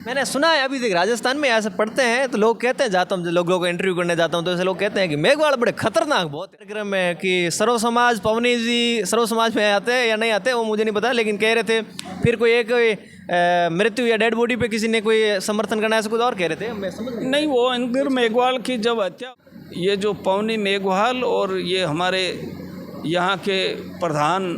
मैंने सुना है अभी देख राजस्थान में ऐसे पढ़ते हैं तो लोग कहते हैं, जाता हूँ लोगों को इंटरव्यू करने जाता हूँ तो ऐसे लोग कहते हैं कि मेघवाल बड़े खतरनाक बहुत कार्यक्रम में कि सर्व समाज पवनी जी सर्व समाज में आते हैं या नहीं आते वो मुझे नहीं पता, लेकिन कह रहे थे फिर कोई एक मृत्यु या डेड बॉडी पे किसी ने कोई समर्थन करना ऐसा कुछ और कह रहे थे, मैं समझ नहीं, वो इंदिर मेघवाल की जब हत्या, ये जो पवनी मेघवाल और ये हमारे यहाँ के प्रधान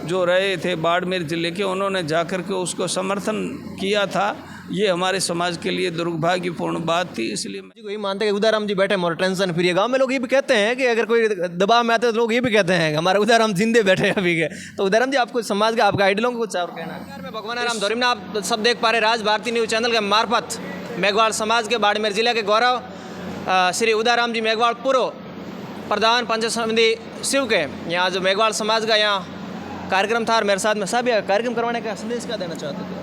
जो रहे थे बाड़मेर ज़िले के, उन्होंने जाकर के उसको समर्थन किया था। ये हमारे समाज के लिए दुर्भाग्यपूर्ण बात थी। इसलिए जी को ये मानते हैं कि उदाराम जी बैठे मोर टेंशन फ्री है। गांव में लोग ये भी कहते हैं कि अगर कोई दबाव में आते हैं तो लोग ये भी कहते हैं कि हमारे उदाराम जिंदे बैठे हैं अभी के। तो उदाराम जी आपको समाज का आपका आइडलों को कुछ और कहना है? मैं भगवान राम धोरी में आप सब देख पा रहे राज भारती न्यूज़ चैनल के मार्फत मेघवाल समाज के बाड़मेर जिले के गौरव श्री उदाराम जी मेघवाल पूर्व प्रधान पंचायत समिति शिव के यहाँ जो मेघवाल समाज का यहाँ कार्यक्रम था और मेरे साथ में सब कार्यक्रम करवाने का संदेश क्या देना चाहते थे?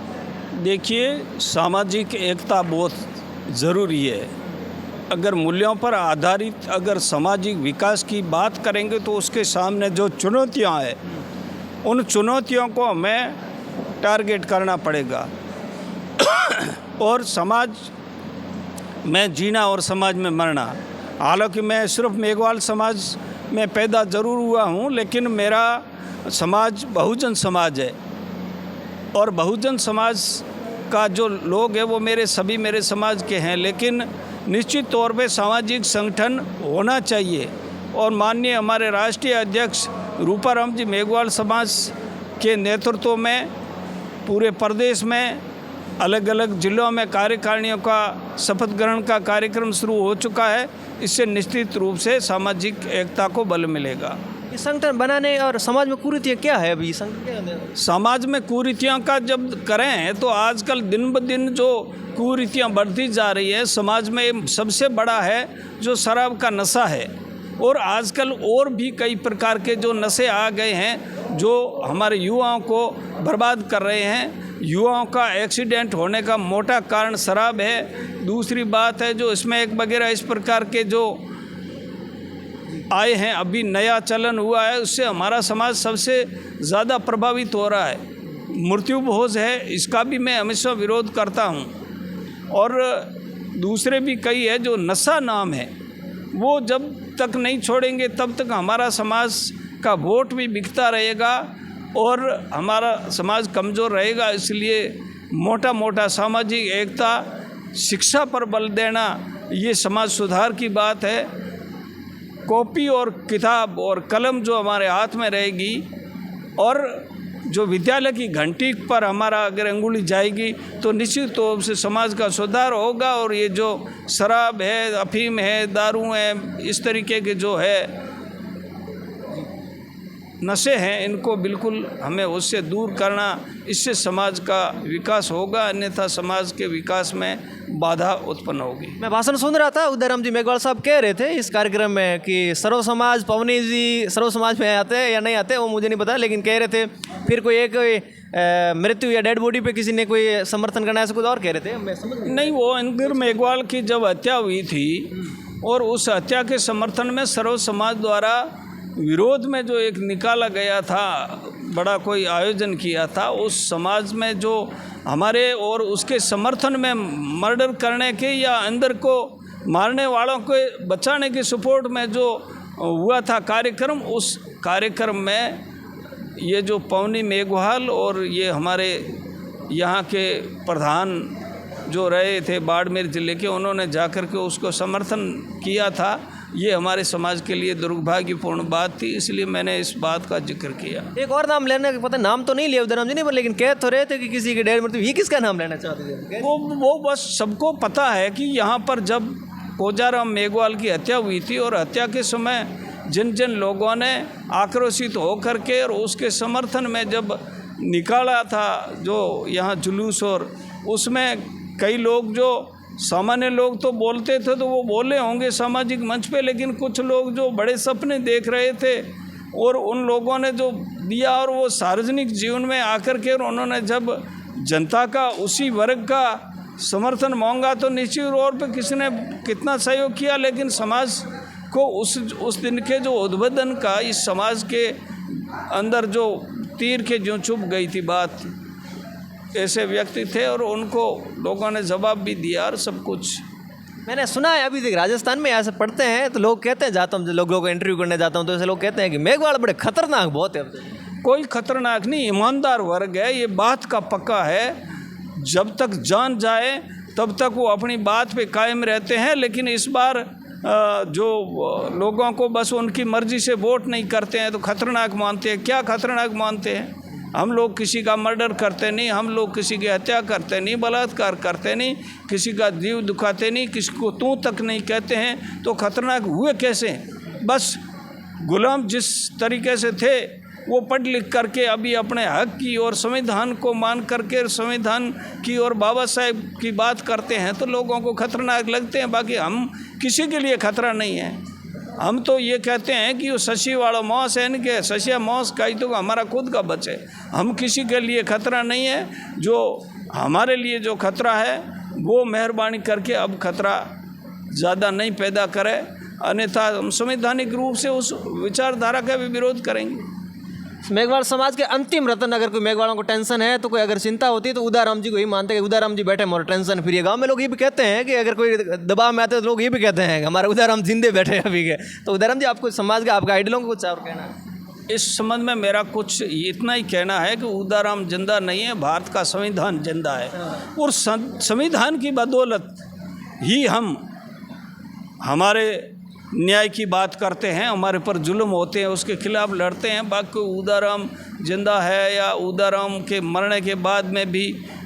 देखिए, सामाजिक एकता बहुत ज़रूरी है। अगर मूल्यों पर आधारित अगर सामाजिक विकास की बात करेंगे तो उसके सामने जो चुनौतियां हैं उन चुनौतियों को हमें टारगेट करना पड़ेगा और समाज में जीना और समाज में मरना। हालांकि मैं सिर्फ मेघवाल समाज में पैदा ज़रूर हुआ हूँ, लेकिन मेरा समाज बहुजन समाज है और बहुजन समाज का जो लोग हैं वो मेरे समाज के हैं। लेकिन निश्चित तौर पे सामाजिक संगठन होना चाहिए और माननीय हमारे राष्ट्रीय अध्यक्ष रूपाराम जी मेघवाल समाज के नेतृत्व में पूरे प्रदेश में अलग अलग जिलों में कार्यकारिणियों का शपथ ग्रहण का कार्यक्रम शुरू हो चुका है। इससे निश्चित रूप से सामाजिक एकता को बल मिलेगा। ये संगठन बनाने और समाज में कुरीतियाँ क्या है अभी समाज में कुरीतियों का जब करें तो आजकल दिन ब दिन जो कुरीतियाँ बढ़ती जा रही है समाज में, सबसे बड़ा है जो शराब का नशा है। और आजकल और भी कई प्रकार के जो नशे आ गए हैं जो हमारे युवाओं को बर्बाद कर रहे हैं। युवाओं का एक्सीडेंट होने का मोटा कारण शराब है। दूसरी बात है जो स्मैक वगैरह इस प्रकार के जो आए हैं, अभी नया चलन हुआ है, उससे हमारा समाज सबसे ज़्यादा प्रभावित हो रहा है। मृत्यु भोज है, इसका भी मैं हमेशा विरोध करता हूँ। और दूसरे भी कई है जो नशा नाम है, वो जब तक नहीं छोड़ेंगे तब तक हमारा समाज का वोट भी बिकता रहेगा और हमारा समाज कमज़ोर रहेगा। इसलिए मोटा मोटा सामाजिक एकता, शिक्षा पर बल देना, ये समाज सुधार की बात है। कॉपी और किताब और कलम जो हमारे हाथ में रहेगी और जो विद्यालय की घंटी पर हमारा अगर अंगुली जाएगी तो निश्चित तौर से समाज का सुधार होगा। और ये जो शराब है, अफीम है, दारू है, इस तरीके के जो है नशे हैं, इनको बिल्कुल हमें उससे दूर करना, इससे समाज का विकास होगा, अन्यथा समाज के विकास में बाधा उत्पन्न होगी। मैं भाषण सुन रहा था, उदाराम जी मेघवाल साहब कह रहे थे इस कार्यक्रम में कि सर्व समाज पवनी जी सर्व समाज में आते हैं या नहीं आते वो मुझे नहीं पता, लेकिन कह रहे थे फिर कोई एक मृत्यु या डेड बॉडी पे किसी ने कोई समर्थन करना ऐसा कुछ और कह रहे थे, मैं समझ नहीं। वो इंदिर मेघवाल की जब हत्या हुई थी और उस हत्या के समर्थन में सर्व समाज द्वारा विरोध में जो एक निकाला गया था, बड़ा कोई आयोजन किया था, उस समाज में जो हमारे और उसके समर्थन में मर्डर करने के या अंदर को मारने वालों को बचाने की सपोर्ट में जो हुआ था कार्यक्रम, उस कार्यक्रम में ये जो पवनी मेघवाल और ये हमारे यहाँ के प्रधान जो रहे थे बाड़मेर ज़िले के, उन्होंने जाकर के उसको समर्थन किया था। ये हमारे समाज के लिए दुर्भाग्यपूर्ण बात थी, इसलिए मैंने इस बात का जिक्र किया। एक और नाम लेने का पता, नाम तो नहीं लिया उदाराम जी ने, पर लेकिन कह तो रहे थे कि किसी के डेड मृत्यु, ये किसका नाम लेना चाहते थे? वो बस सबको पता है कि यहाँ पर जब कोजाराम मेघवाल की हत्या हुई थी और हत्या के समय जिन जिन लोगों ने आक्रोशित होकर के और उसके समर्थन में जब निकाला था जो यहाँ जुलूस, और उसमें कई लोग जो सामान्य लोग तो बोलते थे तो वो बोले होंगे सामाजिक मंच पे, लेकिन कुछ लोग जो बड़े सपने देख रहे थे और उन लोगों ने जो दिया और वो सार्वजनिक जीवन में आकर के उन्होंने जब जनता का उसी वर्ग का समर्थन मांगा तो निश्चित तौर पे किसी ने कितना सहयोग किया, लेकिन समाज को उस दिन के जो उद्बोधन का इस समाज के अंदर जो तीर के जो चुभ गई थी बात, ऐसे व्यक्ति थे और उनको लोगों ने जवाब भी दिया और सब कुछ। मैंने सुना है अभी तक राजस्थान में ऐसे पढ़ते हैं तो लोग कहते हैं, जाता हूँ लोगों को इंटरव्यू करने जाता हूँ तो ऐसे लोग कहते हैं कि मेघवाल बड़े खतरनाक बहुत है। अब तो कोई खतरनाक नहीं, ईमानदार वर्ग है, ये बात का पक्का है। जब तक जान जाए तब तक वो अपनी बात पे कायम रहते हैं। लेकिन इस बार जो लोगों को बस उनकी मर्जी से वोट नहीं करते हैं तो खतरनाक मानते हैं। क्या खतरनाक मानते हैं? हम लोग किसी का मर्डर करते नहीं, हम लोग किसी की हत्या करते नहीं, बलात्कार करते नहीं, किसी का जीव दुखाते नहीं, किसी को तू तक नहीं कहते हैं, तो खतरनाक हुए कैसे? बस गुलाम जिस तरीके से थे वो पढ़ लिख करके अभी अपने हक की और संविधान को मान करके संविधान की और बाबा साहेब की बात करते हैं तो लोगों को खतरनाक लगते हैं। बाकी हम किसी के लिए खतरा नहीं है। हम तो ये कहते हैं कि वो शशि वाला मौस है इनके, शशिया मौस का ही तो हमारा खुद का बचे। हम किसी के लिए खतरा नहीं है। जो हमारे लिए जो खतरा है वो मेहरबानी करके अब खतरा ज़्यादा नहीं पैदा करे, अन्यथा हम संवैधानिक रूप से उस विचारधारा का भी विरोध करेंगे। मेघवाल समाज के अंतिम रत्न, अगर कोई मेघवालों को टेंशन है तो कोई अगर चिंता होती है तो उदाराम जी को ही मानते हैं कि उदाराम जी बैठे मोर टेंशन फ्री है। गांव में लोग ये भी कहते हैं कि अगर कोई दबाव में आते हैं तो लोग ये भी कहते हैं कि हमारे उदाराम जिंदे बैठे हैं अभी के। तो उदाराम जी आपको समाज का आपका आइडलों को कुछ और कहना है? इस संबंध में मेरा कुछ इतना ही कहना है कि उदाराम जिंदा नहीं है, भारत का संविधान जिंदा है। और संविधान की बदौलत ही हम हमारे न्याय की बात करते हैं, हमारे पर जुल्म होते हैं उसके खिलाफ लड़ते हैं। बाकी उदाराम जिंदा है या उदाराम के मरने के बाद में भी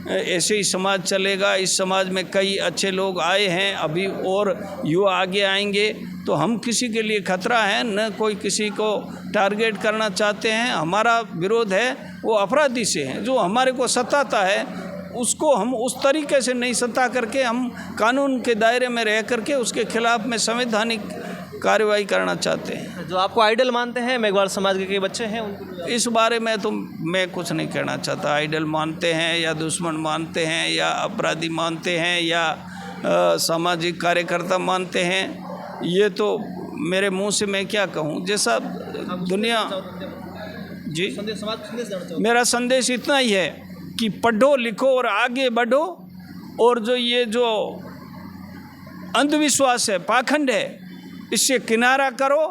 ऐसे ही समाज चलेगा। इस समाज में कई अच्छे लोग आए हैं, अभी और युवा आगे आएंगे। तो हम किसी के लिए खतरा है न, कोई किसी को टारगेट करना चाहते हैं। हमारा विरोध है वो अपराधी से है जो हमारे को सताता है, उसको हम उस तरीके से नहीं सता करके हम कानून के दायरे में रह करके उसके खिलाफ में संवैधानिक कार्रवाई करना चाहते हैं। जो आपको आइडल मानते हैं मेघवाल समाज के कई बच्चे हैं उनको इस बारे में तो मैं कुछ नहीं कहना चाहता। आइडल मानते हैं या दुश्मन मानते हैं या अपराधी मानते हैं या सामाजिक कार्यकर्ता मानते हैं, ये तो मेरे मुंह से मैं क्या कहूँ। जैसा दुनिया जी, मेरा संदेश इतना ही है कि पढ़ो लिखो और आगे बढ़ो, और जो ये जो अंधविश्वास है, पाखंड है, इससे किनारा करो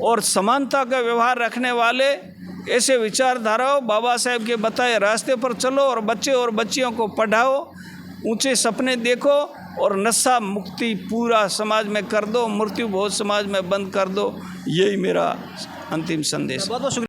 और समानता का व्यवहार रखने वाले ऐसे विचारधाराओं बाबा साहेब के बताए रास्ते पर चलो और बच्चे और बच्चियों को पढ़ाओ, ऊंचे सपने देखो और नशा मुक्ति पूरा समाज में कर दो, मृत्यु भोज समाज में बंद कर दो। यही मेरा अंतिम संदेश। बहुत बहुत शुक्रिया।